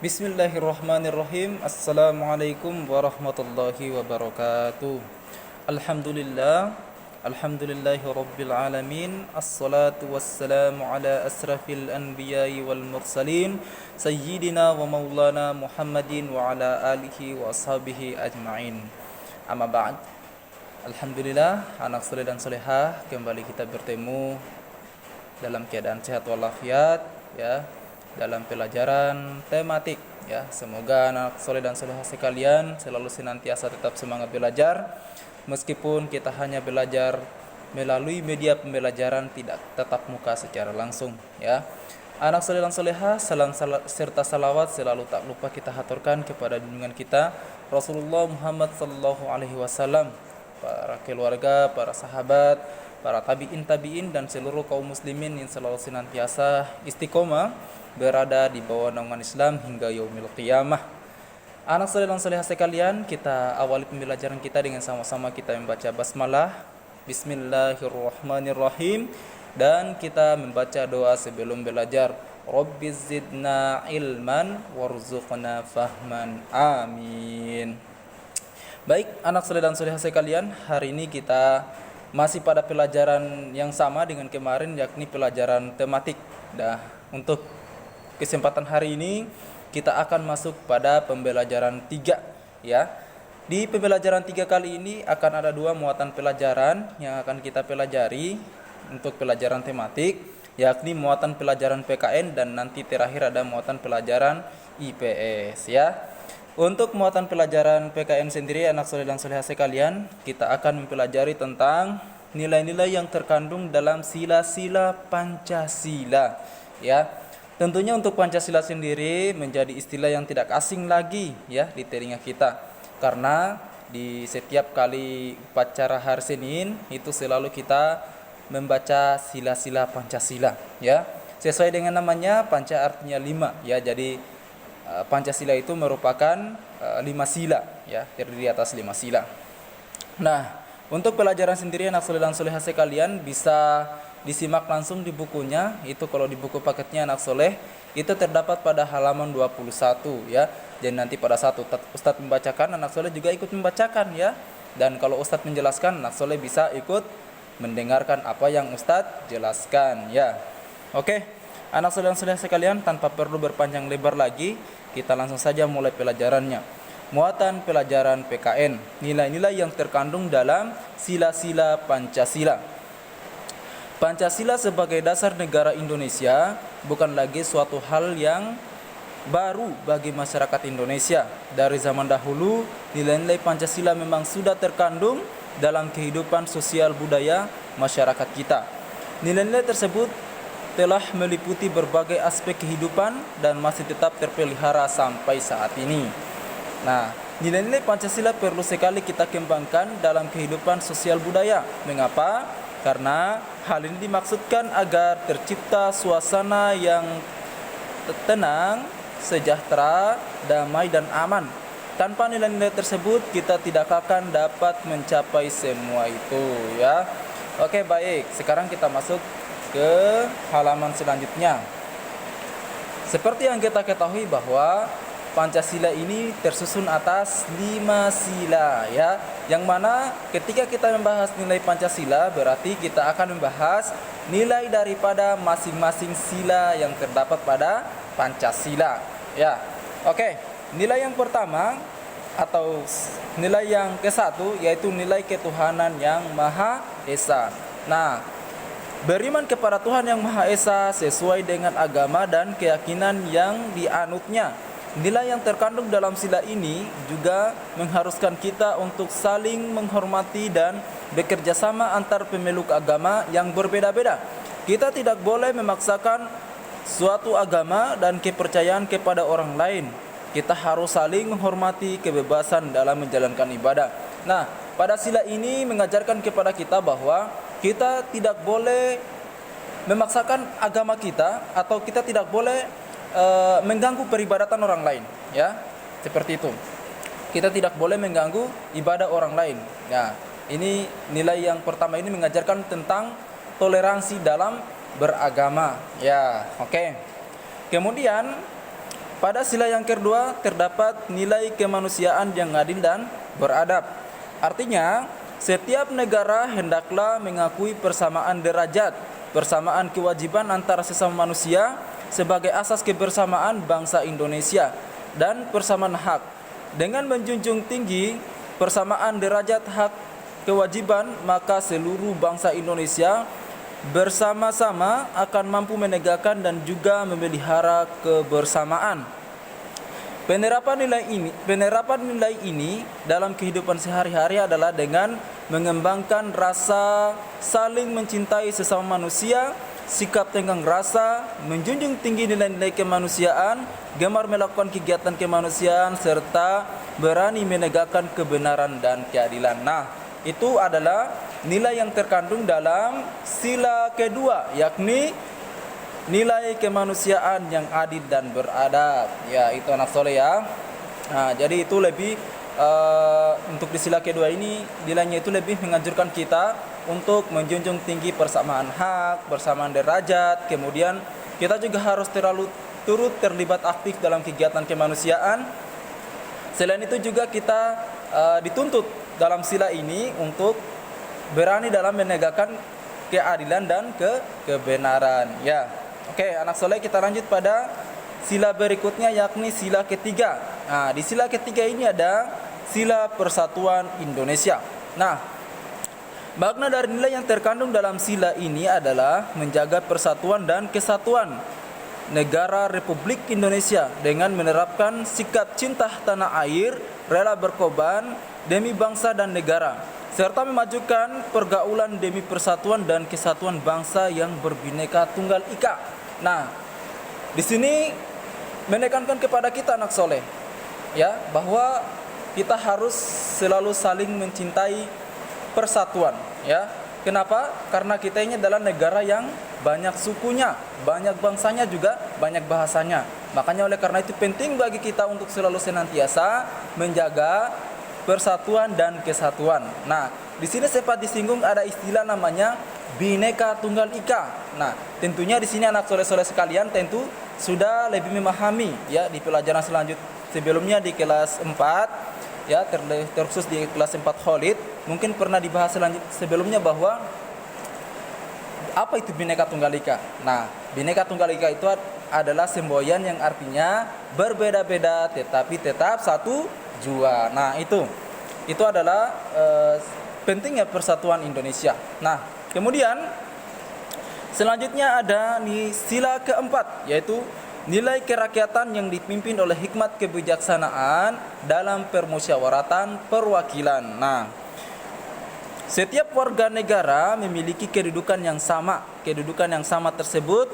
Bismillahirrahmanirrahim. Assalamualaikum warahmatullahi wabarakatuh. Alhamdulillah. Alhamdulillahi rabbil alamin. Assalatu wassalamu ala asrafil anbiya'i wal mursalin Sayyidina wa maulana Muhammadin wa ala alihi wa ashabihi ajma'in. Amma ba'd. Alhamdulillah, anak soleh dan solehah, kembali kita bertemu dalam keadaan sehat walafiat, ya, dalam pelajaran tematik, ya. Semoga anak soleh dan solehah sekalian selalu senantiasa tetap semangat belajar, meskipun kita hanya belajar melalui media pembelajaran, tidak tatap muka secara langsung, ya. Anak soleh dan solehah, salam serta salawat selalu tak lupa kita haturkan kepada junjungan kita Rasulullah Muhammad sallallahu alaihi wasallam, para keluarga, para sahabat, para tabi'in dan seluruh kaum muslimin yang selalu senantiasa istiqomah berada di bawah naungan Islam hingga yaumil qiyamah. Anak soleh dan solehah sekalian, kita awali pembelajaran kita dengan sama-sama kita membaca basmalah, Bismillahirrahmanirrahim, dan kita membaca doa sebelum belajar. Rabbiz zidna ilman warzuqna fahman. Amin. Baik, anak soleh dan solehah sekalian, hari ini kita masih pada pelajaran yang sama dengan kemarin, yakni pelajaran tematik. Untuk kesempatan hari ini kita akan masuk pada pembelajaran 3, ya. Di pembelajaran 3 kali ini akan ada 2 muatan pelajaran yang akan kita pelajari untuk pelajaran tematik, yakni muatan pelajaran PKN dan nanti terakhir ada muatan pelajaran IPS, ya. Untuk muatan pelajaran PKN sendiri, anak soleh dan solehah sekalian, kita akan mempelajari tentang nilai-nilai yang terkandung dalam sila-sila Pancasila, ya. Tentunya untuk Pancasila sendiri menjadi istilah yang tidak asing lagi, ya, di telinga kita, karena di setiap kali upacara hari Senin itu selalu kita membaca sila-sila Pancasila, ya. Sesuai dengan namanya, Panca artinya 5, ya. Jadi Pancasila itu merupakan 5 sila, ya, terdiri atas 5 sila. Nah, untuk pelajaran sendiri anak soleh dan solehah sekalian bisa disimak langsung di bukunya. Itu kalau di buku paketnya anak soleh itu terdapat pada halaman 21, ya. Dan nanti pada saat Ustadz membacakan, anak soleh juga ikut membacakan, ya. Dan kalau Ustadz menjelaskan, anak soleh bisa ikut mendengarkan apa yang Ustadz jelaskan, ya. Oke, anak soleh dan solehah sekalian, tanpa perlu berpanjang lebar lagi, kita langsung saja mulai pelajarannya. Muatan pelajaran PKN, nilai-nilai yang terkandung dalam sila-sila Pancasila. Pancasila sebagai dasar negara Indonesia bukan lagi suatu hal yang baru bagi masyarakat Indonesia. Dari zaman dahulu, nilai-nilai Pancasila memang sudah terkandung dalam kehidupan sosial budaya masyarakat kita. Nilai-nilai tersebut telah meliputi berbagai aspek kehidupan dan masih tetap terpelihara sampai saat ini. Nah, nilai-nilai Pancasila perlu sekali kita kembangkan dalam kehidupan sosial budaya. Mengapa? Karena hal ini dimaksudkan agar tercipta suasana yang tenang, sejahtera, damai dan aman. Tanpa nilai-nilai tersebut kita tidak akan dapat mencapai semua itu, ya. Oke, baik. Sekarang kita masuk ke halaman selanjutnya. Seperti yang kita ketahui bahwa Pancasila ini tersusun atas 5 sila, ya. Yang mana ketika kita membahas nilai Pancasila, berarti kita akan membahas nilai daripada masing-masing sila yang terdapat pada Pancasila, ya. Oke, nilai yang pertama atau nilai yang ke-1 yaitu nilai ketuhanan yang Maha Esa. Nah, beriman kepada Tuhan yang Maha Esa sesuai dengan agama dan keyakinan yang dianutnya. Nilai yang terkandung dalam sila ini juga mengharuskan kita untuk saling menghormati dan bekerja sama antar pemeluk agama yang berbeda-beda. Kita tidak boleh memaksakan suatu agama dan kepercayaan kepada orang lain. Kita harus saling menghormati kebebasan dalam menjalankan ibadah. Nah, pada sila ini mengajarkan kepada kita bahwa kita tidak boleh memaksakan agama kita atau kita tidak boleh mengganggu peribadatan orang lain, ya. Seperti itu. Kita tidak boleh mengganggu ibadah orang lain. Nah, ini nilai yang pertama ini mengajarkan tentang toleransi dalam beragama, ya. Oke. Kemudian Pada sila yang kedua terdapat nilai kemanusiaan yang adil dan beradab. Artinya, setiap negara hendaklah mengakui persamaan derajat, persamaan kewajiban antara sesama manusia sebagai asas kebersamaan bangsa Indonesia dan persamaan hak. Dengan menjunjung tinggi persamaan derajat hak kewajiban, maka seluruh bangsa Indonesia bersama-sama akan mampu menegakkan dan juga memelihara kebersamaan. Penerapan nilai ini dalam kehidupan sehari-hari adalah dengan mengembangkan rasa saling mencintai sesama manusia, sikap tenggang rasa, menjunjung tinggi nilai-nilai kemanusiaan, gemar melakukan kegiatan kemanusiaan, serta berani menegakkan kebenaran dan keadilan. Nah, itu adalah nilai yang terkandung dalam sila kedua, yakni nilai kemanusiaan yang adil dan beradab. Ya, itu anak soleh ya. Nah, jadi itu lebih untuk di sila kedua ini nilainya itu lebih menganjurkan kita untuk menjunjung tinggi persamaan hak, persamaan derajat. Kemudian kita juga harus turut terlibat aktif dalam kegiatan kemanusiaan. Selain itu juga kita dituntut dalam sila ini untuk berani dalam menegakkan keadilan dan kebenaran. Ya. Oke, anak soleh, kita lanjut pada sila berikutnya, yakni sila ketiga. Nah, di sila ketiga ini ada sila persatuan Indonesia. Nah, makna dari nilai yang terkandung dalam sila ini adalah menjaga persatuan dan kesatuan negara Republik Indonesia dengan menerapkan sikap cinta tanah air, rela berkorban demi bangsa dan negara, serta memajukan pergaulan demi persatuan dan kesatuan bangsa yang berbineka tunggal ika. Nah, di sini menekankan kepada kita anak soleh, ya, bahwa kita harus selalu saling mencintai persatuan, ya. Kenapa? Karena kita ini adalah negara yang banyak sukunya, banyak bangsanya, juga banyak bahasanya. Makanya oleh karena itu penting bagi kita untuk selalu senantiasa menjaga persatuan dan kesatuan. Nah, di sini sempat disinggung ada istilah namanya Bhinneka Tunggal Ika. Nah, tentunya di sini anak soleh-soleh sekalian tentu sudah lebih memahami, ya, di pelajaran sebelumnya di kelas 4, ya, terkhusus di kelas 4 Khalid, mungkin pernah dibahas sebelumnya bahwa apa itu Bhinneka Tunggal Ika. Nah, Bhinneka Tunggal Ika itu adalah semboyan yang artinya berbeda-beda tetapi tetap satu jua. Nah, itu adalah pentingnya persatuan Indonesia. Nah, kemudian selanjutnya ada di sila keempat, yaitu nilai kerakyatan yang dipimpin oleh hikmat kebijaksanaan dalam permusyawaratan perwakilan. Nah, setiap warga negara memiliki kedudukan yang sama. Kedudukan yang sama tersebut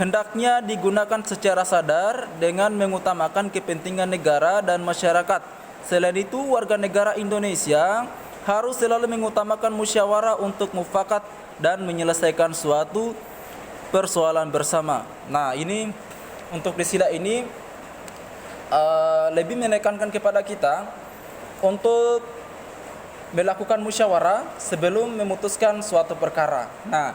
hendaknya digunakan secara sadar dengan mengutamakan kepentingan negara dan masyarakat. Selain itu, warga negara Indonesia harus selalu mengutamakan musyawarah untuk mufakat dan menyelesaikan suatu persoalan bersama. Nah, ini untuk di sila ini lebih menekankan kepada kita untuk melakukan musyawarah sebelum memutuskan suatu perkara. Nah,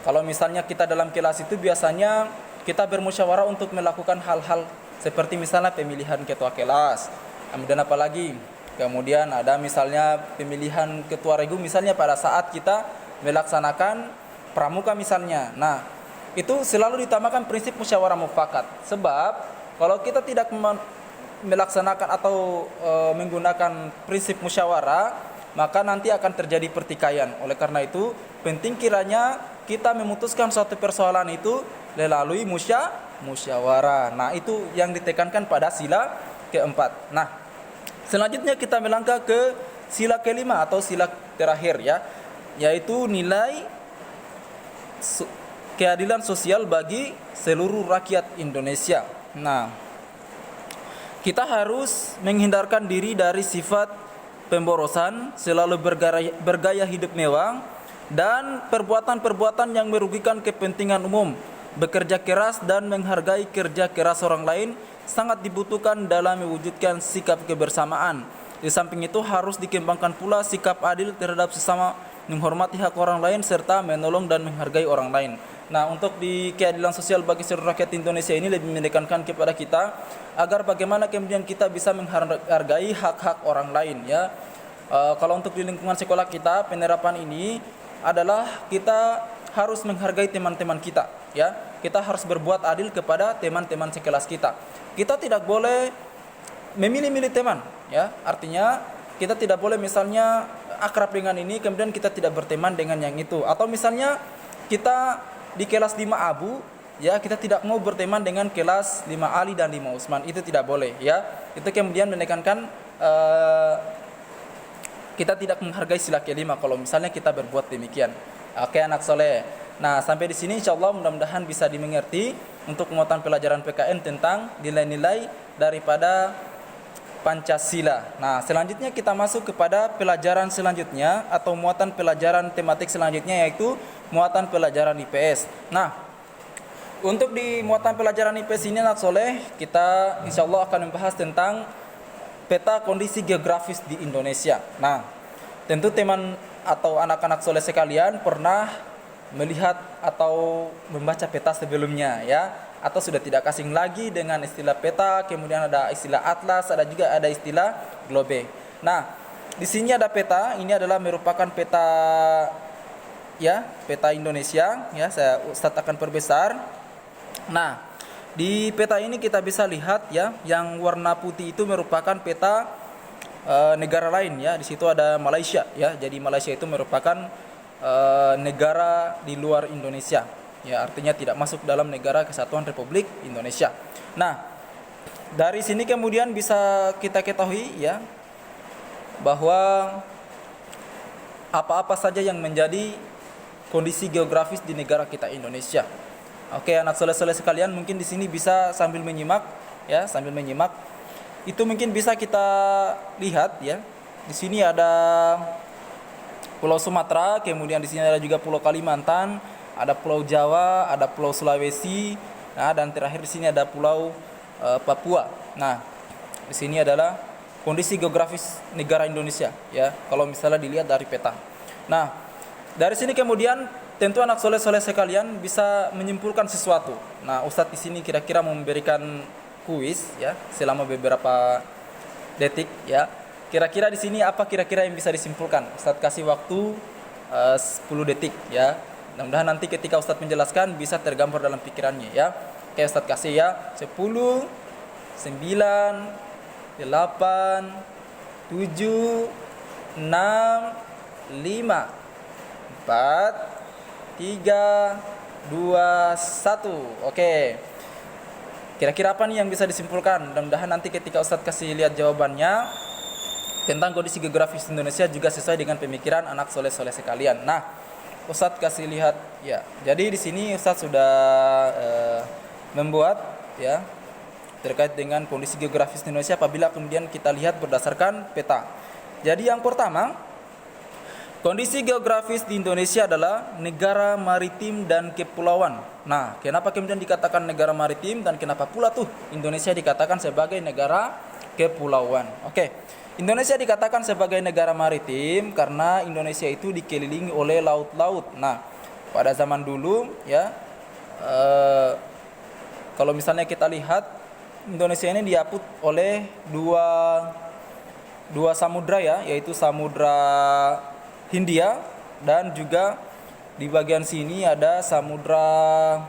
kalau misalnya kita dalam kelas itu biasanya kita bermusyawarah untuk melakukan hal-hal seperti misalnya pemilihan ketua kelas, kemudian apa lagi? Kemudian ada misalnya pemilihan ketua regu misalnya pada saat kita melaksanakan pramuka misalnya. Nah, itu selalu ditamakan prinsip musyawarah mufakat. Sebab kalau kita tidak melaksanakan atau menggunakan prinsip musyawarah, maka nanti akan terjadi pertikaian. Oleh karena itu, penting kiranya kita memutuskan suatu persoalan itu melalui musyawarah. Nah, itu yang ditekankan pada sila keempat. Nah, selanjutnya kita melangkah ke sila kelima atau sila terakhir, ya, yaitu nilai keadilan sosial bagi seluruh rakyat Indonesia. Nah, kita harus menghindarkan diri dari sifat pemborosan, selalu bergaya hidup mewah, dan perbuatan-perbuatan yang merugikan kepentingan umum. Bekerja keras dan menghargai kerja keras orang lain sangat dibutuhkan dalam mewujudkan sikap kebersamaan. Di samping itu harus dikembangkan pula sikap adil terhadap sesama, menghormati hak orang lain serta menolong dan menghargai orang lain. Nah, untuk di keadilan sosial bagi seluruh rakyat Indonesia ini lebih menekankan kepada kita agar bagaimana kemudian kita bisa menghargai hak-hak orang lain, ya. Kalau untuk di lingkungan sekolah kita, penerapan ini adalah kita harus menghargai teman-teman kita, ya. Kita harus berbuat adil kepada teman-teman sekelas kita. Kita tidak boleh memilih-milih teman, ya. Artinya kita tidak boleh misalnya akrab dengan ini kemudian kita tidak berteman dengan yang itu, atau misalnya kita di kelas 5 Abu, ya, kita tidak mau berteman dengan kelas 5 Ali dan 5 Utsman, itu tidak boleh, ya. Itu kemudian menekankan kita tidak menghargai sila kelima kalau misalnya kita berbuat demikian. Oke, anak soleh. Nah, sampai di sini insyaallah mudah-mudahan bisa dimengerti untuk muatan pelajaran PKN tentang nilai-nilai daripada Pancasila. Nah, selanjutnya kita masuk kepada pelajaran selanjutnya atau muatan pelajaran tematik selanjutnya, yaitu muatan pelajaran IPS. Nah, untuk di muatan pelajaran IPS ini anak soleh, kita insyaallah akan membahas tentang peta kondisi geografis di Indonesia. Nah, tentu teman atau anak-anak soleh sekalian pernah melihat atau membaca peta sebelumnya, ya, atau sudah tidak asing lagi dengan istilah peta, kemudian ada istilah atlas, ada istilah globe. Nah, di sini ada peta, ini adalah merupakan peta, ya, peta Indonesia, ya, Ustadz akan perbesar. Nah, di peta ini kita bisa lihat, ya, yang warna putih itu merupakan peta negara lain, ya. Di situ ada Malaysia, ya. Jadi Malaysia itu merupakan negara di luar Indonesia, ya, artinya tidak masuk dalam negara kesatuan Republik Indonesia. Nah, dari sini kemudian bisa kita ketahui, ya, bahwa apa-apa saja yang menjadi kondisi geografis di negara kita Indonesia. Oke, anak soleh-soleh sekalian, mungkin di sini bisa sambil menyimak, ya, sambil menyimak. Itu mungkin bisa kita lihat, ya. Di sini ada Pulau Sumatera, kemudian di sini ada juga Pulau Kalimantan, ada Pulau Jawa, ada Pulau Sulawesi, nah, dan terakhir di sini ada Pulau Papua. Nah, di sini adalah kondisi geografis negara Indonesia, ya, kalau misalnya dilihat dari peta. Nah, dari sini kemudian tentu anak soleh-soleh sekalian bisa menyimpulkan sesuatu. Nah, Ustadz di sini kira-kira memberikan kuis, ya, selama beberapa detik, ya. Kira-kira di sini apa kira-kira yang bisa disimpulkan? Ustadz kasih waktu 10 detik, ya. Mudah-mudahan nanti ketika Ustadz menjelaskan bisa tergambar dalam pikirannya, ya. Oke, Ustadz kasih, ya. 10, 9, 8, 7, 6, 5, 4, 3, 2, 1. Oke. Kira-kira apa nih yang bisa disimpulkan? Mudah-mudahan nanti ketika Ustadz kasih lihat jawabannya tentang kondisi geografis Indonesia juga sesuai dengan pemikiran anak soleh-soleh sekalian. Nah, Ustadz kasih lihat, ya. Jadi di sini Ustadz sudah membuat, ya, terkait dengan kondisi geografis Indonesia apabila kemudian kita lihat berdasarkan peta. Jadi yang pertama, kondisi geografis di Indonesia adalah negara maritim dan kepulauan. Nah, kenapa kemudian dikatakan negara maritim dan kenapa pula tuh Indonesia dikatakan sebagai negara kepulauan? Oke. Indonesia dikatakan sebagai negara maritim karena Indonesia itu dikelilingi oleh laut-laut. Nah, pada zaman dulu, ya, kalau misalnya kita lihat Indonesia ini diapit oleh dua samudra, ya, yaitu Samudra Hindia dan juga di bagian sini ada Samudra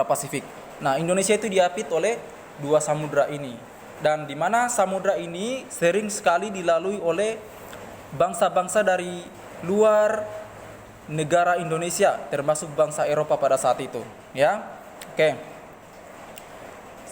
Pasifik. Nah, Indonesia itu diapit oleh dua samudra ini. Dan di mana samudra ini sering sekali dilalui oleh bangsa-bangsa dari luar negara Indonesia, termasuk bangsa Eropa pada saat itu, ya. Oke.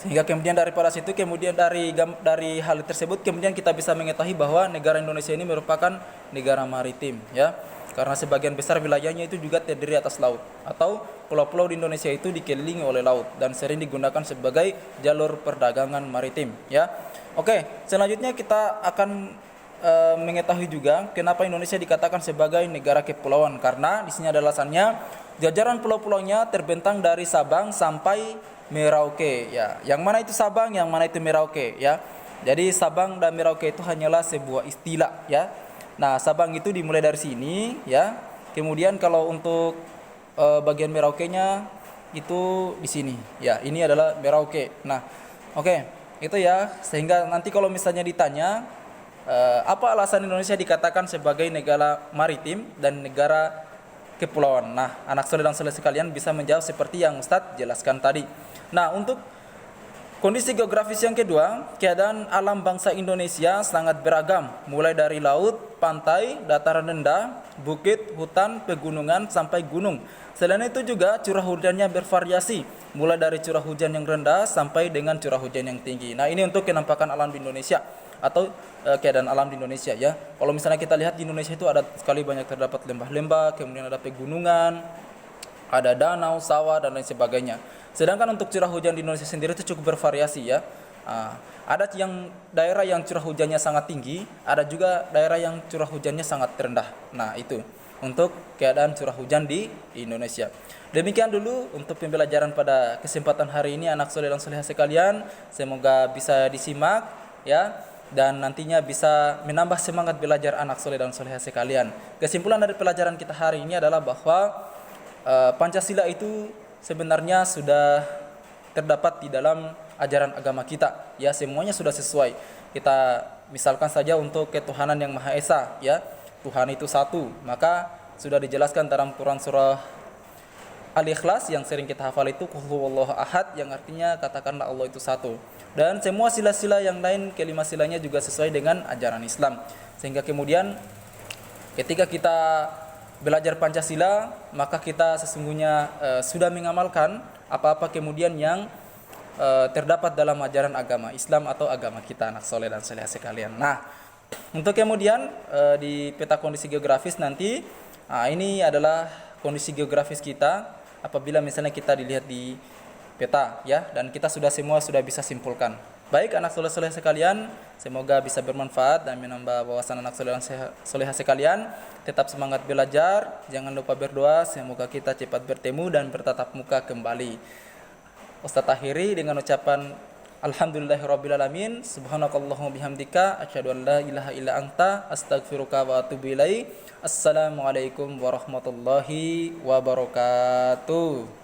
Sehingga kemudian daripada situ, kemudian dari hal tersebut kemudian kita bisa mengetahui bahwa negara Indonesia ini merupakan negara maritim, ya. Karena sebagian besar wilayahnya itu juga terdiri atas laut, atau pulau-pulau di Indonesia itu dikelilingi oleh laut dan sering digunakan sebagai jalur perdagangan maritim, ya. Oke, selanjutnya kita akan mengetahui juga kenapa Indonesia dikatakan sebagai negara kepulauan, karena di sini ada alasannya. Jajaran pulau-pulaunya terbentang dari Sabang sampai Merauke, ya. Yang mana itu Sabang, yang mana itu Merauke, ya. Jadi Sabang dan Merauke itu hanyalah sebuah istilah, ya. Nah, Sabang itu dimulai dari sini, ya. Kemudian kalau untuk bagian Merauke-nya itu di sini. Ya, ini adalah Merauke. Nah, oke, itu ya. Sehingga nanti kalau misalnya ditanya apa alasan Indonesia dikatakan sebagai negara maritim dan negara kepulauan. Nah, anak soleh dan soleh sekalian bisa menjawab seperti yang Ustadz jelaskan tadi. Nah, untuk kondisi geografis yang kedua, keadaan alam bangsa Indonesia sangat beragam, mulai dari laut, pantai, dataran rendah, bukit, hutan, pegunungan, sampai gunung. Selain itu juga curah hujannya bervariasi, mulai dari curah hujan yang rendah sampai dengan curah hujan yang tinggi. Nah, ini untuk kenampakan alam di Indonesia atau keadaan alam di Indonesia ya. Kalau misalnya kita lihat di Indonesia itu ada sekali banyak terdapat lembah-lembah, kemudian ada pegunungan, ada danau, sawah, dan lain sebagainya. Sedangkan untuk curah hujan di Indonesia sendiri itu cukup bervariasi ya. Ada yang daerah yang curah hujannya sangat tinggi, ada juga daerah yang curah hujannya sangat rendah. Nah, itu untuk keadaan curah hujan di Indonesia. Demikian dulu untuk pembelajaran pada kesempatan hari ini anak soleh dan solehah sekalian. Semoga bisa disimak ya, dan nantinya bisa menambah semangat belajar anak soleh dan solehah sekalian. Kesimpulan dari pelajaran kita hari ini adalah bahwa Pancasila itu sebenarnya sudah terdapat di dalam ajaran agama kita ya, semuanya sudah sesuai. Kita misalkan saja untuk ketuhanan yang Maha Esa ya, Tuhan itu satu, maka sudah dijelaskan dalam Quran surah Al-Ikhlas yang sering kita hafal itu Qul huwallahu ahad, yang artinya katakanlah Allah itu satu. Dan semua sila-sila yang lain, kelima silanya juga sesuai dengan ajaran Islam. Sehingga kemudian ketika kita belajar Pancasila, maka kita sesungguhnya sudah mengamalkan apa-apa kemudian yang terdapat dalam ajaran agama Islam atau agama kita anak soleh dan solehah sekalian. Nah, untuk kemudian di peta kondisi geografis nanti, ini adalah kondisi geografis kita apabila misalnya kita dilihat di peta ya, dan kita semua sudah bisa simpulkan. Baik anak soleh-soleh sekalian, semoga bisa bermanfaat dan menambah wawasan anak soleh dan solehah sekalian. Tetap semangat belajar, jangan lupa berdoa, semoga kita cepat bertemu dan bertatap muka kembali. Ustaz akhiri dengan ucapan alhamdulillahirrabbilalamin, subhanakallahumma bihamdika, asyhadu an la ilaha illa anta, astaghfiruka wa atubu ilaik. Assalamualaikum warahmatullahi wabarakatuh.